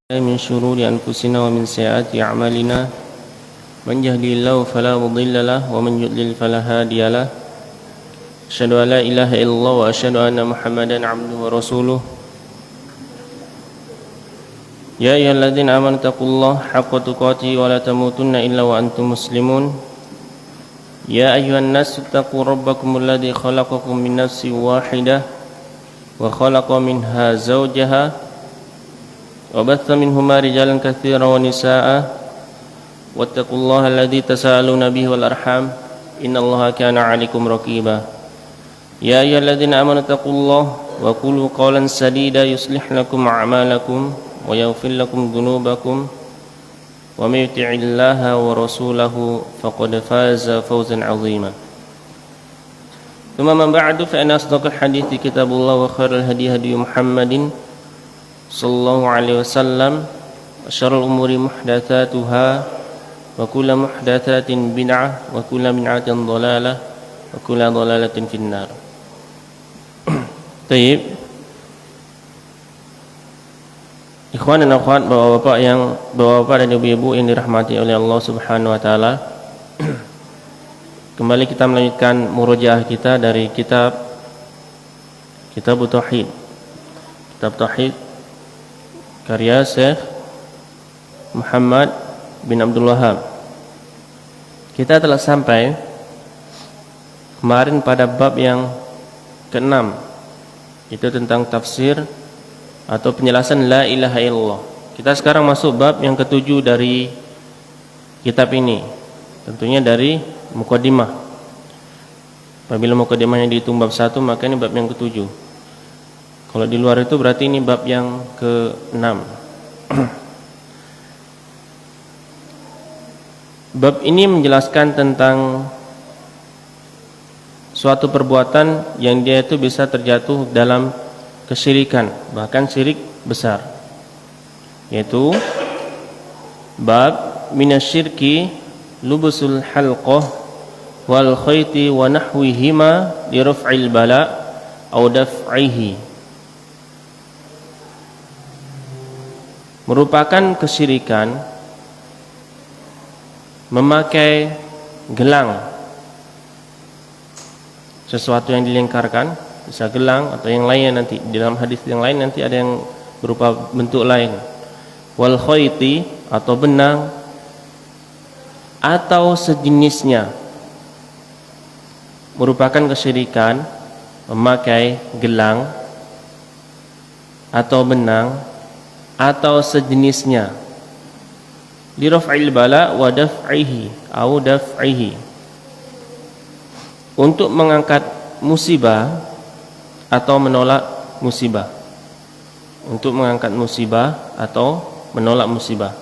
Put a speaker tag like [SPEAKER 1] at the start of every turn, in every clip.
[SPEAKER 1] من شرور أنفسنا ومن سيئات أعمالنا من يهدي الله فلا مضل له ومن يضلل فلا هادي له أشهد أن لا إله إلا الله وأشهد أن محمدا عبده ورسوله يا أيها الذين آمنوا اتقوا الله حق تقاته ولا تموتن إلا وأنتم مسلمون يا أيها الناس اتقوا ربكم الذي خلقكم من نفس واحدة وخلق منها زوجها وبث منهما رجالا كثيرا ونساء واتقوا الله الذي تساءلون به والأرحام إن الله كان عليكم رقيبا يا أيها الذين آمنوا اتقوا الله وقولوا قولا سديدا يصلح لكم أعمالكم ويغفر لكم ذنوبكم ومن يطع الله ورسوله فقد فاز فوزا عظيما ثم من بعد فإن أصدق الحديث كتاب الله وخير الهدي هدي محمد صلى الله عليه وسلم وشر الأمور محدثاتها وكل محدثات بدعة وكل بدعة ضلالة وكل ضلالة في النار. Baik. Ikhwan dan akhwat, bapak-bapak dan ibu-ibu yang dirahmati oleh Allah Subhanahu wa taala. Kembali kita melanjutkan murojaah kita dari kitab Tauhid. Kitab Tauhid karya Syekh Muhammad bin Abdul Wahhab. Kita telah sampai kemarin pada bab yang ke-6, itu tentang tafsir atau penjelasan la ilaha illallah. Kita sekarang masuk bab yang ke-7 dari kitab ini, tentunya dari muqaddimah. Apabila muqaddimahnya dihitung bab 1, maka ini bab yang ke-7. Kalau di luar itu berarti ini bab yang ke-6. Bab ini menjelaskan tentang suatu perbuatan yang dia itu bisa terjatuh dalam kesyirikan, bahkan syirik besar. Yaitu bab minasyirki lubusul halqah wal khayti wa nahwihima li raf'il bala aw daf'ihi. Merupakan kesyirikan memakai gelang, sesuatu yang dilingkarkan, bisa gelang atau yang lainnya. Nanti di dalam hadis yang lain nanti ada yang berupa bentuk lain. Wal khayti atau benang atau sejenisnya, merupakan kesyirikan memakai gelang atau benang atau sejenisnya li raf'il bala wa daf'ihi au daf'ihi, untuk mengangkat musibah atau menolak musibah, untuk mengangkat musibah atau menolak musibah.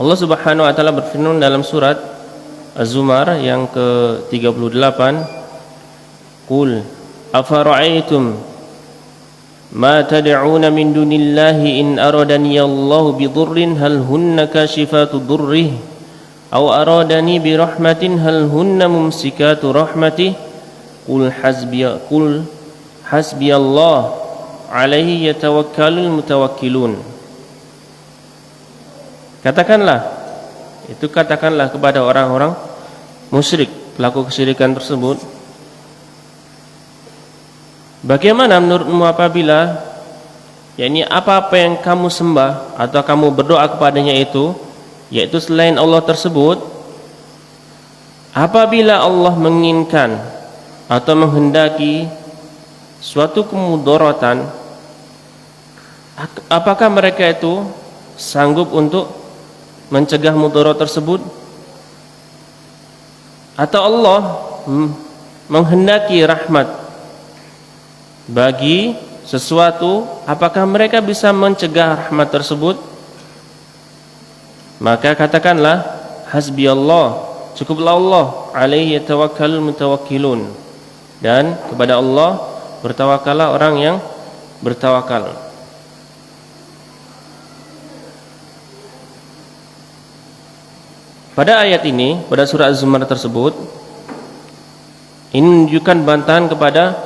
[SPEAKER 1] Allah Subhanahu wa taala berfirman dalam surat Az-Zumar yang ke-38, Qul afara'aytum ma tad'una min dunillahi in aradani Allahu bidurrin hal hunna kashifatu durrih aw aradani birahmatin hal hunna mumsikatu rahmatih qul hasbiyallah alaihi yatawakkalul mutawakkilun. Katakanlah kepada orang-orang musyrik, pelaku kesyirikan tersebut, bagaimana menurutmu apabila apa-apa yang kamu sembah atau kamu berdoa kepadanya itu, yaitu selain Allah tersebut, apabila Allah menginginkan atau menghendaki suatu kemudaratan, apakah mereka itu sanggup untuk mencegah mudarat tersebut? Atau Allah menghendaki rahmat bagi sesuatu, apakah mereka bisa mencegah rahmat tersebut? Maka katakanlah hasbiyallah, cukuplah Allah, alaihi yatawakkalul mutawakkilun, dan kepada Allah bertawakallah orang yang bertawakal. Pada ayat ini, pada surah Az-Zumar tersebut, ini menunjukkan bantahan kepada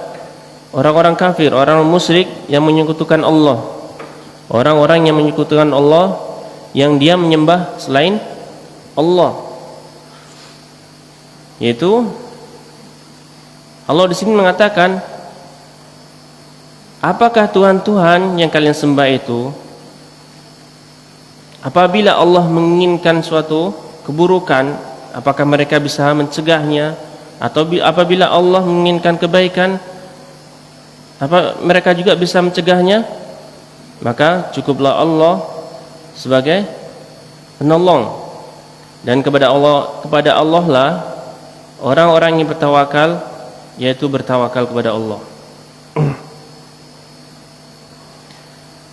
[SPEAKER 1] orang-orang kafir, orang musyrik yang menyekutukan Allah, orang-orang yang menyekutukan Allah, yang dia menyembah selain Allah. Yaitu Allah di sini mengatakan, apakah Tuhan-Tuhan yang kalian sembah itu, apabila Allah menginginkan suatu keburukan, apakah mereka bisa mencegahnya? Atau apabila Allah menginginkan kebaikan, apa mereka juga bisa mencegahnya? Maka cukuplah Allah sebagai penolong. Dan kepada Allah lah orang-orang yang bertawakal, yaitu bertawakal kepada Allah.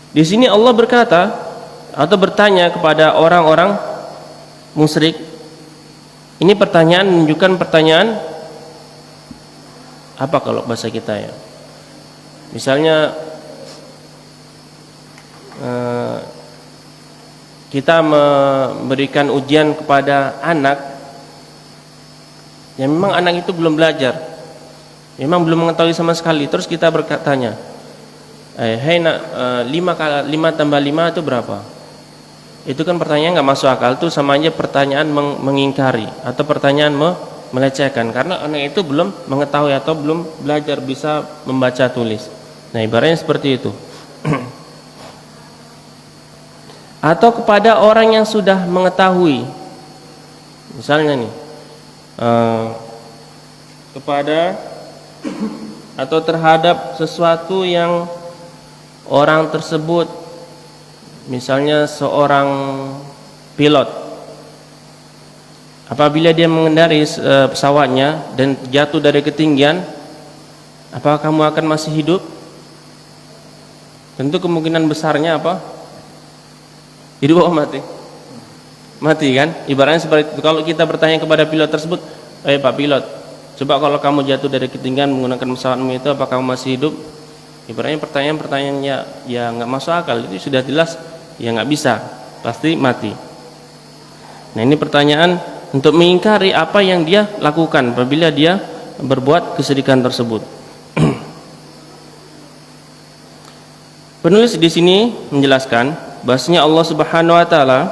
[SPEAKER 1] Di sini Allah berkata atau bertanya kepada orang-orang musyrik. Ini pertanyaan menunjukkan pertanyaan apa kalau bahasa kita ya? Misalnya kita memberikan ujian kepada anak yang memang anak itu belum belajar, memang belum mengetahui sama sekali. Terus kita bertanya, hei nak, 5 tambah 5 itu berapa? Itu kan pertanyaan nggak masuk akal. Itu sama aja pertanyaan mengingkari atau pertanyaan melecehkan, karena anak itu belum mengetahui atau belum belajar bisa membaca tulis. Nah, ibaratnya seperti itu. Atau kepada orang yang sudah mengetahui, misalnya nih, kepada atau terhadap sesuatu yang orang tersebut, misalnya seorang pilot, apabila dia mengendarai pesawatnya dan jatuh dari ketinggian, apakah kamu akan masih hidup? Tentu kemungkinan besarnya apa? Hidup atau mati? Mati kan? Ibaratnya seperti itu. Kalau kita bertanya kepada pilot tersebut, Pak pilot, coba kalau kamu jatuh dari ketinggian menggunakan pesawatmu itu, apakah kamu masih hidup? Ibaratnya pertanyaannya ya nggak masuk akal. Itu sudah jelas ya nggak bisa, pasti mati. Nah, ini pertanyaan untuk mengingkari apa yang dia lakukan apabila dia berbuat kesyirikan tersebut. Penulis di sini menjelaskan bahwasanya Allah Subhanahu wa taala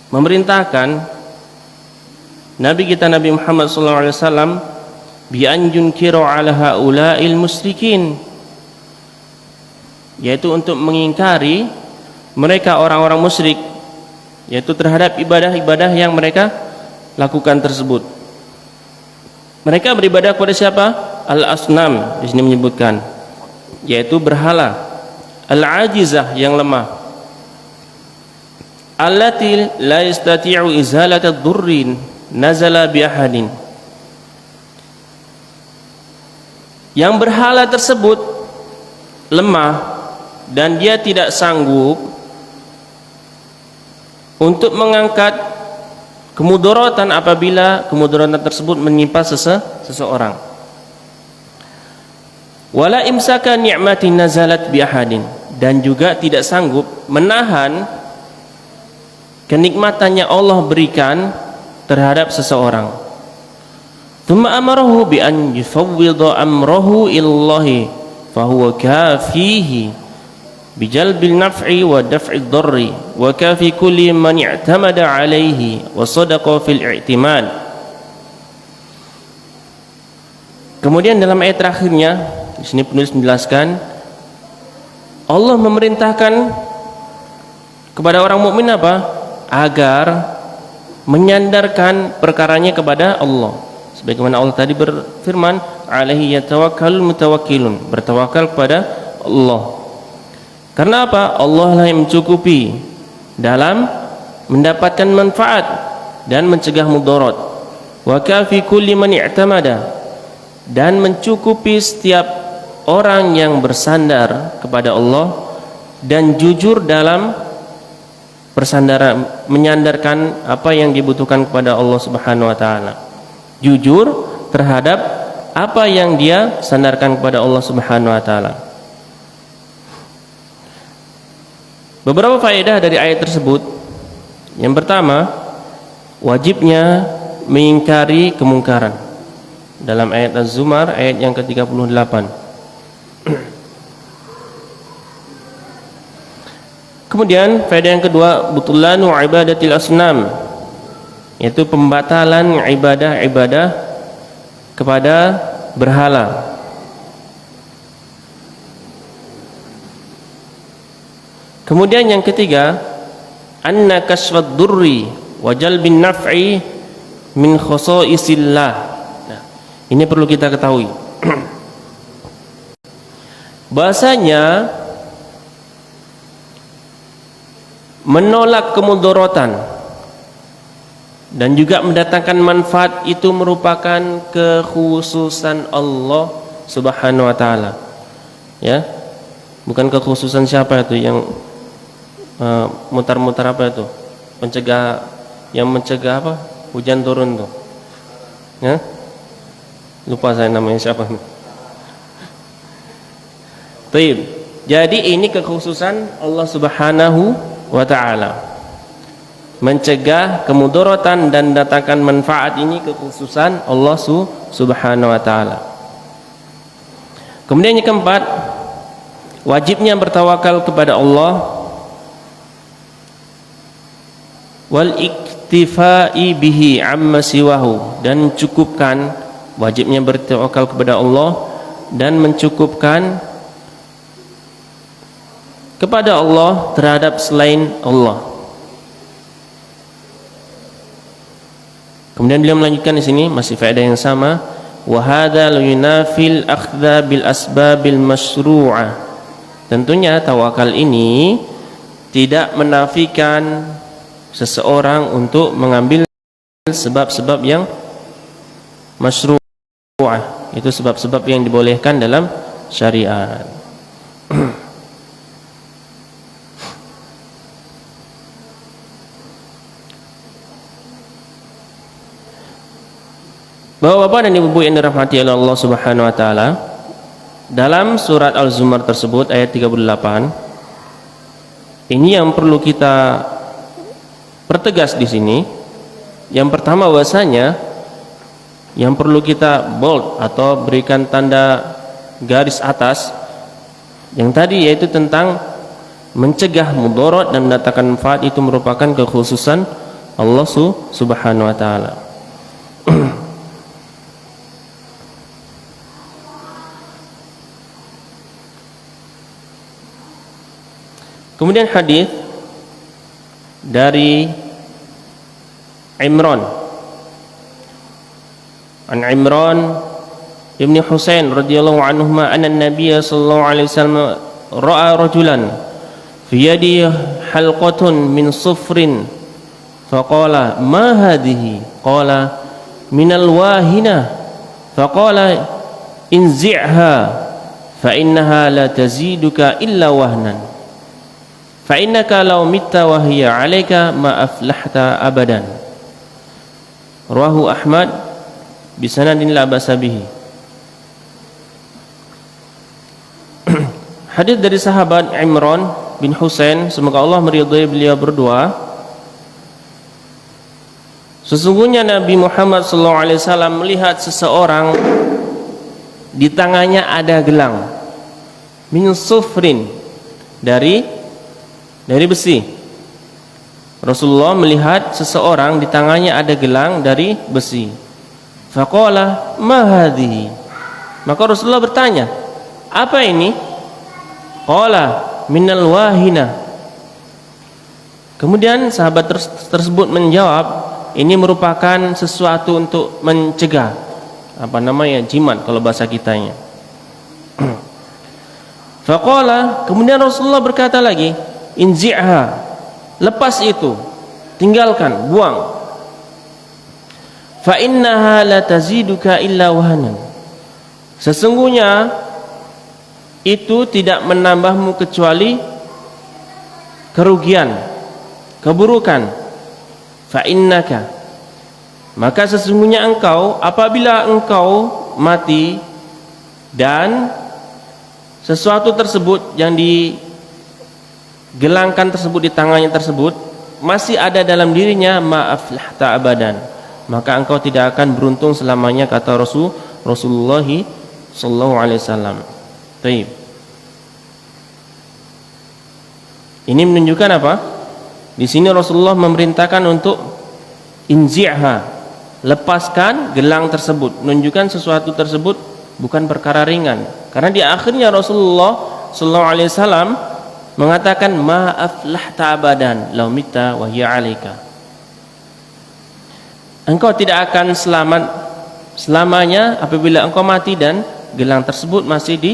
[SPEAKER 1] memerintahkan Nabi kita Nabi Muhammad sallallahu alaihi wasallam bi an yunkiru ala haula'il musyrikin, yaitu untuk mengingkari mereka orang-orang musyrik, yaitu terhadap ibadah-ibadah yang mereka lakukan tersebut. Mereka beribadah kepada siapa? Al-asnam di sini menyebutkan, yaitu berhala, al-ajizah yang lemah, allati la yastati'u izalata ad-durrin nazala bi ahadin. Yang berhala tersebut lemah dan dia tidak sanggup untuk mengangkat kemudaratan apabila kemudaratan tersebut menimpa seseorang. Wala imsaka ni'matin nazalat bi ahadin, dan juga tidak sanggup menahan kenikmatan yang Allah berikan terhadap seseorang. Tsumma amarahu bi an yufawwidha amrahu illahi fa huwa kafihi bijalbil naf'i wa daf'id dharri wa kafi kulli man i'tamada alaihi wa sadaqa fil i'timad. Kemudian dalam ayat terakhirnya di sini penulis menjelaskan Allah memerintahkan kepada orang mukmin apa? Agar menyandarkan perkaranya kepada Allah. Sebagaimana Allah tadi berfirman, alaihi yatawakkalul mutawakkilun, bertawakal kepada Allah. Karena apa? Allah lah yang mencukupi dalam mendapatkan manfaat dan mencegah mudarat. Wa kafi kulli man i'tamada, dan mencukupi setiap orang yang bersandar kepada Allah dan jujur dalam bersandaran, menyandarkan apa yang dibutuhkan kepada Allah Subhanahu wa taala. Jujur terhadap apa yang dia sandarkan kepada Allah Subhanahu wa taala. Beberapa faedah dari ayat tersebut. Yang pertama, wajibnya mengingkari kemungkaran. dalam ayat Az-Zumar ayat yang ke-38. Kemudian faedah yang kedua, butulanu ibadatil asnam, yaitu pembatalan ibadah-ibadah kepada berhala. Kemudian yang ketiga, anna kasfad durri wa jalbin naf'i min khosaisillah. Nah, ini perlu kita ketahui. Bahasanya menolak kemudaratan dan juga mendatangkan manfaat itu merupakan kekhususan Allah Subhanahu wa taala. Ya. Bukan kekhususan siapa itu yang mutar-mutar apa itu? Mencegah apa? Hujan turun tuh. Ya? Lupa saya namanya siapa. Baik. Jadi ini kekhususan Allah Subhanahu wa ta'ala, mencegah kemudaratan dan datangkan manfaat. Ini kekhususan Allah Subhanahu wa ta'ala. Kemudian yang keempat, wajibnya bertawakal kepada Allah, wal iktifai bihi amma siwahu, dan cukupkan, wajibnya bertawakal kepada Allah dan mencukupkan kepada Allah terhadap selain Allah. Kemudian beliau melanjutkan di sini masih faedah yang sama, wa hadza yunafil akhdha bil asbabil masyru'ah. Tentunya tawakal ini tidak menafikan seseorang untuk mengambil sebab-sebab yang masyru'ah, itu sebab-sebab yang dibolehkan dalam syariat. Bapak-bapak dan ibu-ibu yang dirahmati oleh Allah Subhanahu wa taala, dalam surat Al-Zumar tersebut ayat 38, ini yang perlu kita pertegas di sini. Yang pertama, bahwasanya yang perlu kita bold atau berikan tanda garis atas yang tadi, yaitu tentang mencegah mudarat dan mendatangkan manfaat, itu merupakan kekhususan Allah Subhanahu wa taala. Kemudian hadis dari Imran, an Imran ibn Husain radhiyallahu anhuma anna an-nabiy sallallahu alaihi wasallam ra'a rajulan fi yadihi halqatun min sufrin faqala ma hadhihi, qala min al-wahina, faqala inzi'ha fa innaha la taziduka illa wahnan, fa innaka law mitta wa hiya 'alaika ma aflahta abadan. Rawahu Ahmad bi sanadin la ba'sa bihi. Hadis dari sahabat Imran bin Husain, semoga Allah meridhai beliau berdua. Sesungguhnya Nabi Muhammad SAW melihat seseorang di tangannya ada gelang min sufrin, dari besi. Rasulullah melihat seseorang di tangannya ada gelang dari besi. Faqala ma hadhihi, maka Rasulullah bertanya, apa ini? Qala minal wahina. Kemudian sahabat tersebut menjawab, ini merupakan sesuatu untuk mencegah, jimat kalau bahasa kitanya. Faqala, kemudian Rasulullah berkata lagi, inzi'ha, lepas itu, tinggalkan, buang. Fa innaha la taziduka illa wahanan, sesungguhnya itu tidak menambahmu kecuali kerugian, keburukan. Fa innaka, maka sesungguhnya engkau, apabila engkau mati dan sesuatu tersebut yang digelangkan tersebut di tangannya tersebut masih ada dalam dirinya, ma aflahta abadan, maka engkau tidak akan beruntung selamanya, kata Rasulullah sallallahu alaihi wasallam. Baik. Ini menunjukkan apa? Di sini Rasulullah memerintahkan untuk inzi'ha, lepaskan gelang tersebut, menunjukkan sesuatu tersebut bukan perkara ringan. Karena di akhirnya Rasulullah sallallahu alaihi wasallam mengatakan ma aflahta abadan law mitta wa hiya 'alaika. Engkau tidak akan selamat selamanya apabila engkau mati dan gelang tersebut masih di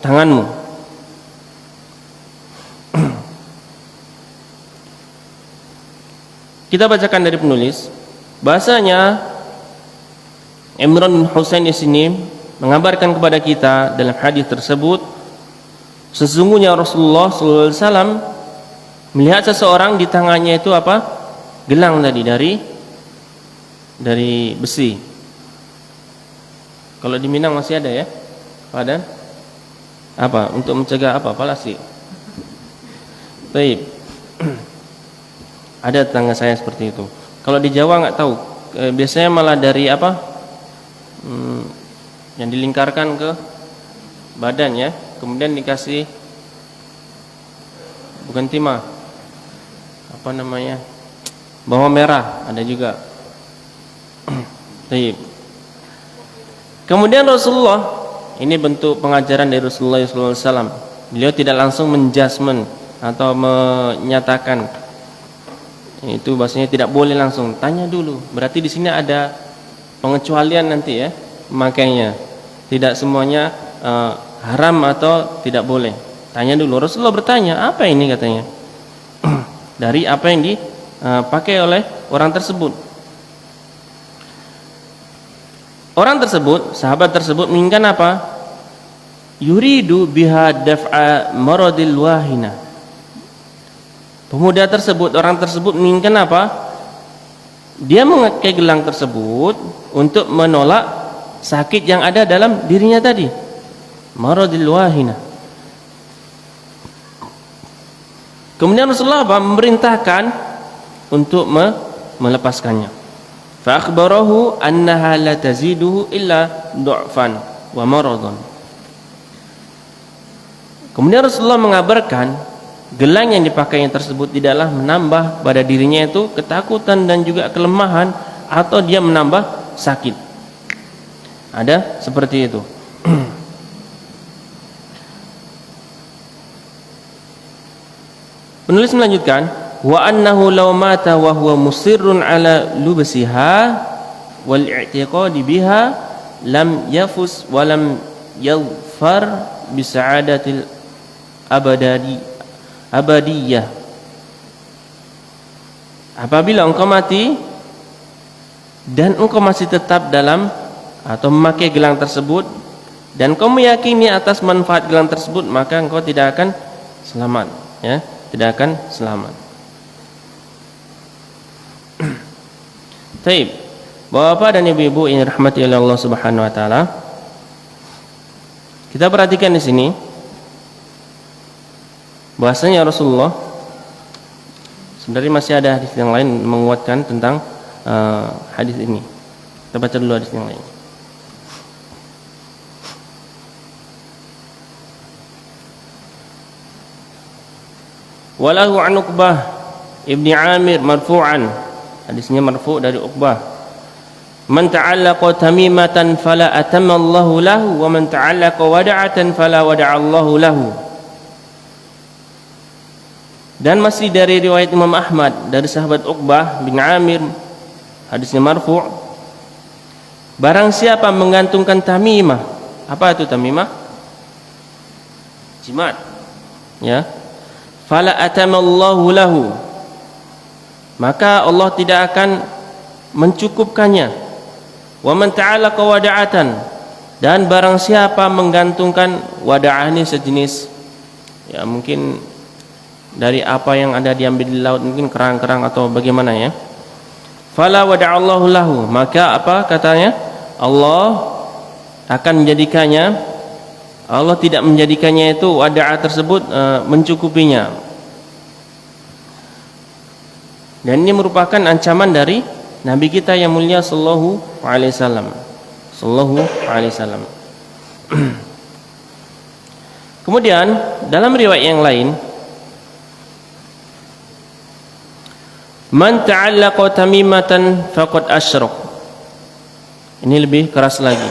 [SPEAKER 1] tanganmu. Kita bacakan dari penulis, bahasanya Imran bin Husain di sini mengabarkan kepada kita dalam hadis tersebut, sesungguhnya Rasulullah sallallahu alaihi wasallam melihat seseorang di tangannya itu apa? Gelang tadi dari besi. Kalau di Minang masih ada ya? Pada apa? Untuk mencegah apa? Palasi. Baik. Ada tetangga saya seperti itu. Kalau di Jawa nggak tahu. Biasanya malah dari apa? Yang dilingkarkan ke badan ya. Kemudian dikasih bukan timah. Apa namanya? Bawang merah ada juga. Baik. Kemudian Rasulullah, ini bentuk pengajaran dari Rasulullah SAW. Beliau tidak langsung menjudgment atau menyatakan itu, bahasanya tidak boleh langsung, tanya dulu. Berarti di sini ada pengecualian nanti ya, makanya tidak semuanya haram atau tidak boleh. Tanya dulu. Rasulullah bertanya, apa ini katanya? Dari apa yang dipakai oleh orang tersebut. Orang tersebut, sahabat tersebut menginginkan apa? Yuridu biha daf'a maradil wahina. Pemuda tersebut, orang tersebut menginginkan apa? Dia memakai gelang tersebut untuk menolak sakit yang ada dalam dirinya tadi. Maradil wahina. Kemudian Rasulullah memerintahkan untuk melepaskannya. Fa akhbarahu annaha la taziduhu illa du'fan wa maradan. Kemudian Rasulullah mengabarkan gelang yang dipakainya tersebut tidaklah menambah pada dirinya itu ketakutan dan juga kelemahan atau dia menambah sakit. Ada seperti itu. Penulis melanjutkan, wa annahu law mata wa huwa musirrun ala lubsiha wal i'tiqadi biha lam yafus wa lam yaghfar bi sa'adatil abadiyah. Apabila engkau mati dan engkau masih tetap dalam atau memakai gelang tersebut dan engkau meyakini atas manfaat gelang tersebut, maka engkau tidak akan selamat ya, tidak akan selamat. Baik, Bapak dan Ibu-ibu yang dirahmati oleh Allah Subhanahu wa taala, kita perhatikan di sini bahasanya Rasulullah sebenarnya masih ada hadis yang lain menguatkan tentang hadis ini. Kita baca dulu hadis yang lain. Walahu an Uqbah ibni Amir marfu'an, hadisnya marfu' dari Uqbah, man ta'allaqa tamimatan fala atamma Allahu lahu wa man ta'allaqa wada'atan fala wada'a Allahu lahu. Dan masih dari riwayat Imam Ahmad dari sahabat Uqbah bin Amir, hadisnya marfu', barang siapa menggantungkan tamimah. Apa itu tamimah? Jimat ya. Fala atamallahu lahu, maka Allah tidak akan mencukupkannya. Wa man ta'alaqa wada'atan, dan barang siapa menggantungkan wada'ah ini sejenis ya mungkin dari apa yang ada diambil di laut, mungkin kerang-kerang atau bagaimana ya. Fala wada'allahu lahu, maka apa katanya? Allah akan menjadikannya, Allah tidak menjadikannya itu wada'ah tersebut mencukupinya. Dan ini merupakan ancaman dari Nabi kita yang mulia sallallahu alaihi wasallam. sallallahu alaihi wasallam. Kemudian dalam riwayat yang lain, man ta'allaqa tamimatan faqad asyrak. Ini lebih keras lagi.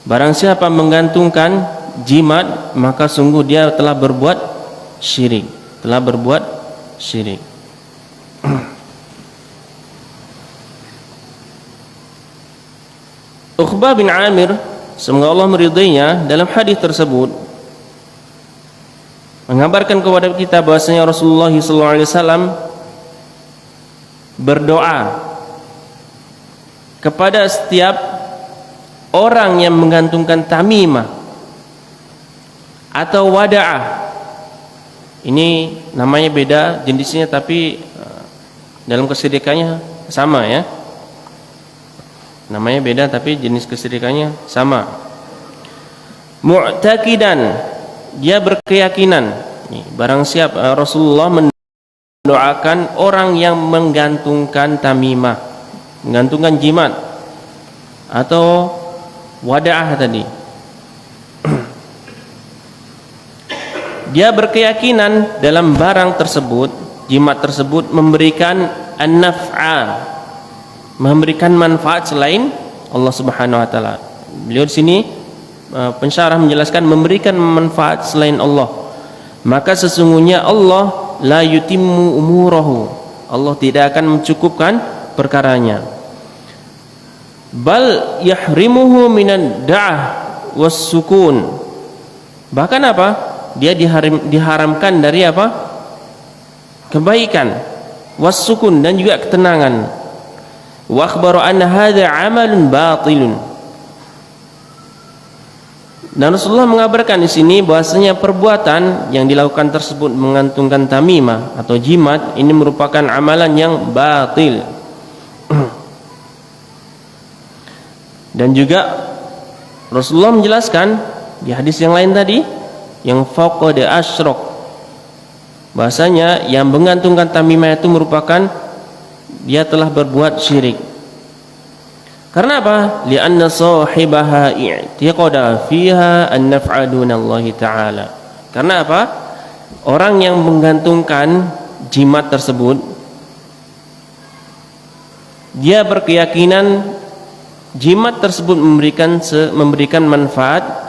[SPEAKER 1] Barang siapa menggantungkan jimat, maka sungguh dia telah berbuat syirik, telah berbuat syirik. Uqbah bin Amir, semoga Allah meridainya, dalam hadis tersebut mengabarkan kepada kita bahwasanya Rasulullah SAW berdoa kepada setiap orang yang menggantungkan tamimah atau wada'ah. Ini namanya beda jenisnya, tapi dalam kesyirikannya sama ya. Namanya beda tapi jenis kesyirikannya sama. Mu'taqidan, dia berkeyakinan. Barang siapa Rasulullah mendoakan orang yang menggantungkan tamimah, menggantungkan jimat atau wada'ah tadi. Dia berkeyakinan dalam barang tersebut, jimat tersebut memberikan an-naf'a, memberikan manfaat selain Allah Subhanahu wa taala. Beliau di sini pensyarah menjelaskan memberikan manfaat selain Allah. Maka sesungguhnya Allah la yutimmu umurahu. Allah tidak akan mencukupkan perkaranya. Bal yahrimuhu minan da'ah was sukun. Bahkan apa? Dia diharamkan dari apa? Kebaikan, was sukun, dan juga ketenangan. Wa akhbaru anna hadza 'amalun batilun. Dan Rasulullah mengabarkan di sini bahwasanya perbuatan yang dilakukan tersebut mengantungkan tamimah atau jimat ini merupakan amalan yang batil. Dan juga Rasulullah menjelaskan di hadis yang lain tadi, yang faqad asyrak, bahasanya yang menggantungkan tamimah itu merupakan dia telah berbuat syirik. Karena apa? Li'anna sahibaha i'tiqada fiha an-naf'a dunallahi ta'ala. Karena apa? Orang yang menggantungkan jimat tersebut, dia berkeyakinan jimat tersebut memberikan manfaat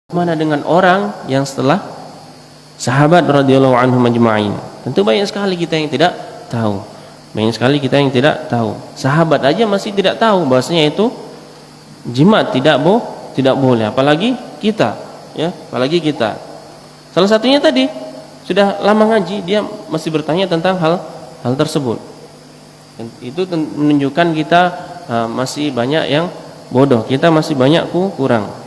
[SPEAKER 1] Mana dengan orang yang setelah sahabat radhiyallahu anhum ajma'in? Tentu banyak sekali kita yang tidak tahu. Banyak sekali kita yang tidak tahu. Sahabat aja masih tidak tahu bahwasanya itu jimat tidak boleh, apalagi kita, ya, apalagi kita. Salah satunya tadi sudah lama ngaji, dia masih bertanya tentang hal tersebut. Dan itu menunjukkan kita masih banyak yang bodoh, kita masih banyak kurang.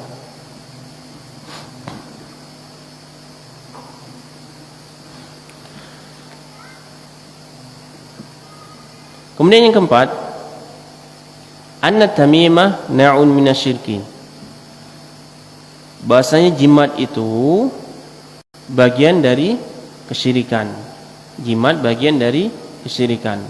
[SPEAKER 1] Kemudian yang keempat, anna tamimah na'un minasyirki. Bahasanya jimat itu bagian dari kesyirikan. Jimat bagian dari kesyirikan.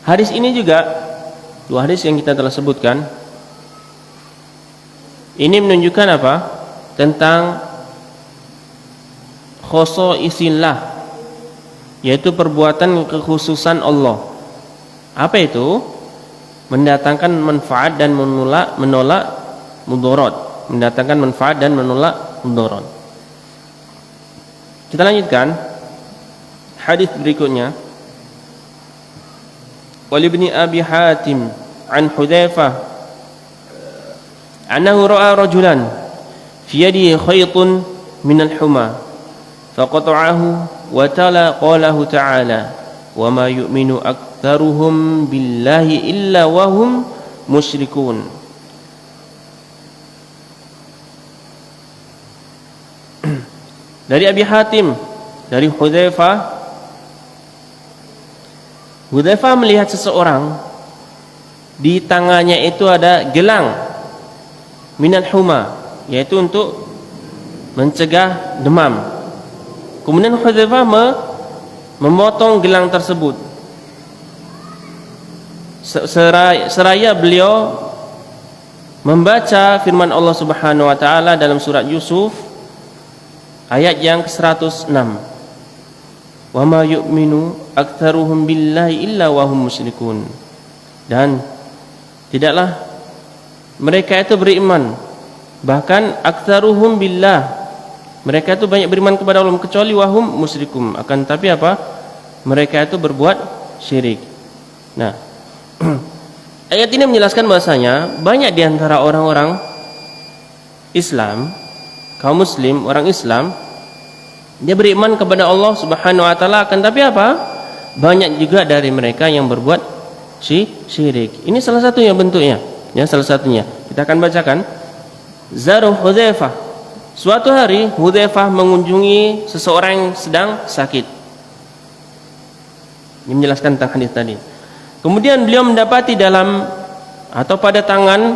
[SPEAKER 1] Hadis ini juga, dua hadis yang kita telah sebutkan, ini menunjukkan apa? Tentang khosoisillah, yaitu perbuatan kekhususan Allah. Apa itu? Mendatangkan manfaat dan menolak mudarat. Mendatangkan manfaat dan menolak mudarat. Kita lanjutkan hadis berikutnya. Walibni Abi Hatim an Hudzaifah annahu ra'a rajulan fi yadihi khaytun min al-huma faqata'ahu wa tala qalahu ta'ala wa ma yu'minu aktsaruhum billahi illa wa hum musyrikun. Dari Abi Hatim, dari Hudzaifah melihat seseorang di tangannya itu ada gelang minal huma, yaitu untuk mencegah demam. Kemudian Hudzaifah memotong gelang tersebut. Seraya beliau membaca firman Allah Subhanahu wa taala dalam surat Yusuf ayat yang ke-106. Wa ma yu'minu aktsaruhum billahi illa wa hum musyrikun. Dan tidaklah mereka itu beriman, bahkan aktsaruhum billah, mereka itu banyak beriman kepada Allah kecuali wahum musyrikum, akan tapi apa? Mereka itu berbuat syirik. Nah, ayat ini menjelaskan bahasanya banyak di antara orang-orang Islam, kaum muslim, orang Islam, dia beriman kepada Allah Subhanahu wa taala, akan tapi apa? Banyak juga dari mereka yang berbuat syirik. Ini salah satunya bentuknya. Ya, salah satunya. Kita akan bacakan. Zaruh Hudzaifah. Suatu hari Hudzaifah mengunjungi seseorang yang sedang sakit. Ini menjelaskan tentang hadis tadi. Kemudian beliau mendapati dalam atau pada tangan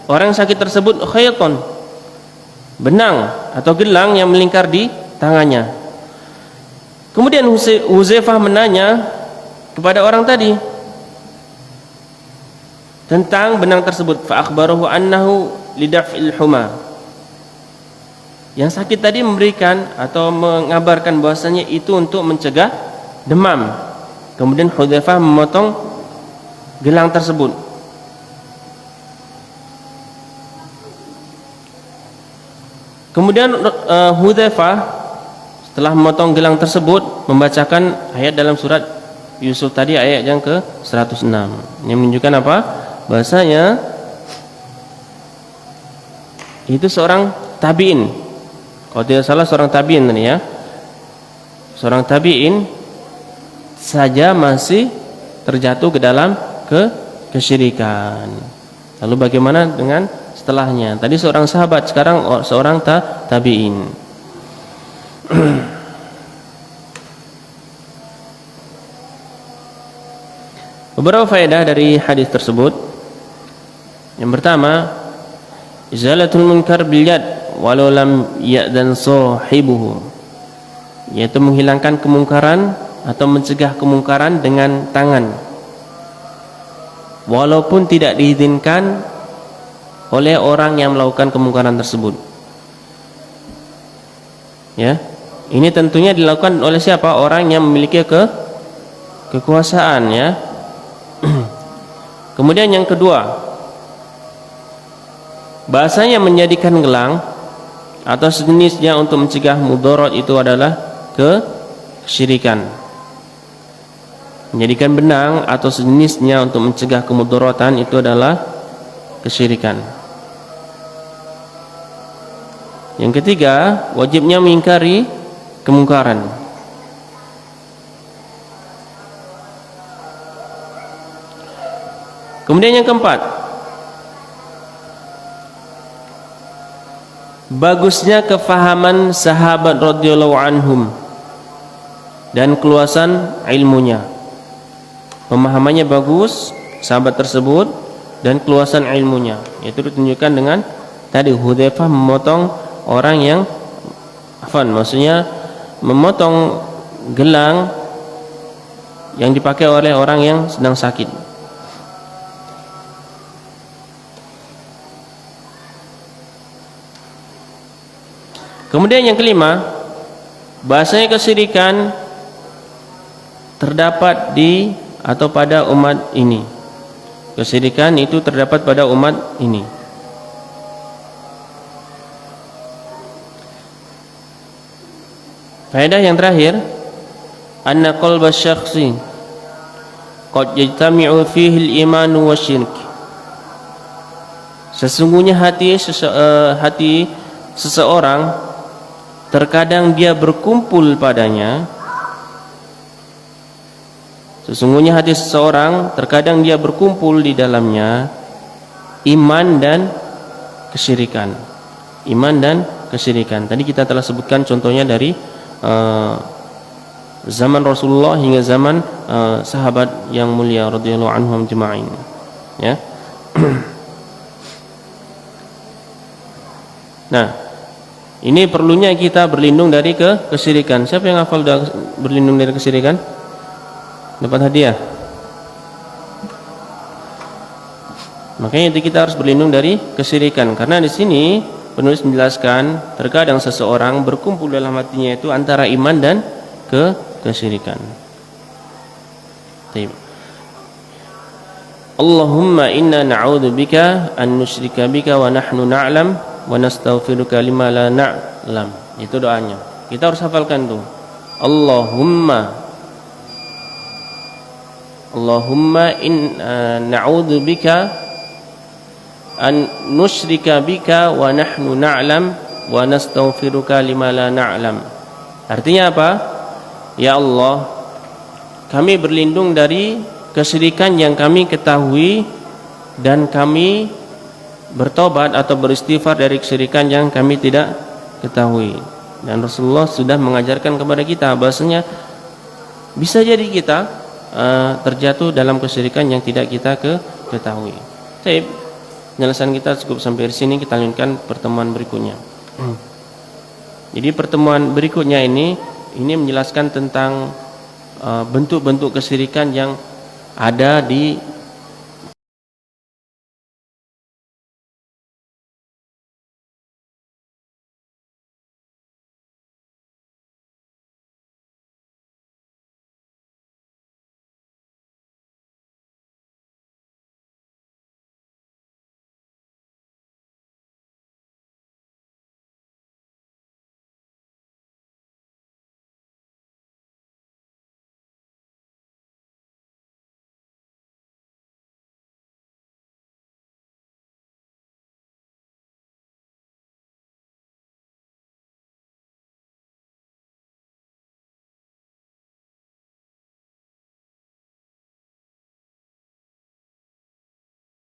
[SPEAKER 1] orang sakit tersebut khayton, benang atau gelang yang melingkar di tangannya. Kemudian Hudzaifah menanya kepada orang tadi tentang benang tersebut. Fa akhbarahu annahu lidaf'il huma. Yang sakit tadi memberikan atau mengabarkan bahwasanya itu untuk mencegah demam. Kemudian Hudzaifah memotong gelang tersebut. Kemudian Hudzaifah setelah memotong gelang tersebut membacakan ayat dalam surat Yusuf tadi, ayat yang ke-106. Ini menunjukkan apa? Bahasanya itu seorang tabi'in. Kalau tidak salah seorang tabi'in tadi ya. Seorang tabi'in saja masih terjatuh ke dalam kesyirikan. Lalu bagaimana dengan setelahnya? Tadi seorang sahabat, sekarang seorang tabi'in. Beberapa faedah dari hadis tersebut. Yang pertama, izalatul munkar bil yad walau lam ya'dan sahibuhu, yaitu menghilangkan kemungkaran atau mencegah kemungkaran dengan tangan walaupun tidak diizinkan oleh orang yang melakukan kemungkaran tersebut. Ya, ini tentunya dilakukan oleh siapa? Orang yang memiliki kekuasaan, ya. Kemudian yang kedua, bahasanya menjadikan gelang atau sejenisnya untuk mencegah mudarat itu adalah kesyirikan. Menjadikan benang atau sejenisnya untuk mencegah kemudaratan itu adalah kesyirikan. Yang ketiga, wajibnya mengingkari kemungkaran. Kemudian yang keempat, bagusnya kefahaman sahabat radhiyallahu anhum dan keluasan ilmunya. Pemahamannya bagus sahabat tersebut dan keluasan ilmunya. Itu ditunjukkan dengan tadi Hudzaifah memotong orang yang maksudnya memotong gelang yang dipakai oleh orang yang sedang sakit. Kemudian yang kelima, bahasanya kesyirikan terdapat di atau pada umat ini. Kesyirikan itu terdapat pada umat ini. Faedah yang terakhir, anna qalba syakhsi qad yajtami'u fihi al-iman wa syirk. Sesungguhnya hati seseorang terkadang dia berkumpul padanya. Sesungguhnya hati seseorang terkadang dia berkumpul di dalamnya iman dan kesyirikan. Iman dan kesyirikan. Tadi kita telah sebutkan contohnya dari zaman Rasulullah hingga zaman sahabat yang mulia radhiyallahu anhum ajma'in. Ya. Nah, ini perlunya kita berlindung dari kesyirikan. Siapa yang hafal dah berlindung dari kesyirikan? Dapat hadiah. Makanya itu kita harus berlindung dari kesyirikan, karena di sini penulis menjelaskan terkadang seseorang berkumpul dalam hatinya itu antara iman dan kesyirikan. Baik. Allahumma inna na'udzubika an nusyrika bika wa nahnu na'lam wa nastaghfiruka lima la na'lam. Itu doanya. Kita harus hafalkan tuh. Allahumma inna na'udzubika an nusyrika bika wa nahnu na'lam wa nastaghfiruka lima la na'lam. Artinya apa? Ya Allah, kami berlindung dari kesyirikan yang kami ketahui dan kami bertobat atau beristighfar dari kesyirikan yang kami tidak ketahui. Dan Rasulullah sudah mengajarkan kepada kita bahasanya bisa jadi kita terjatuh dalam kesyirikan yang tidak kita ketahui. Baik, penjelasan kita cukup sampai di sini. Kita lanjutkan pertemuan berikutnya. Jadi pertemuan berikutnya ini menjelaskan tentang bentuk-bentuk kesyirikan yang ada di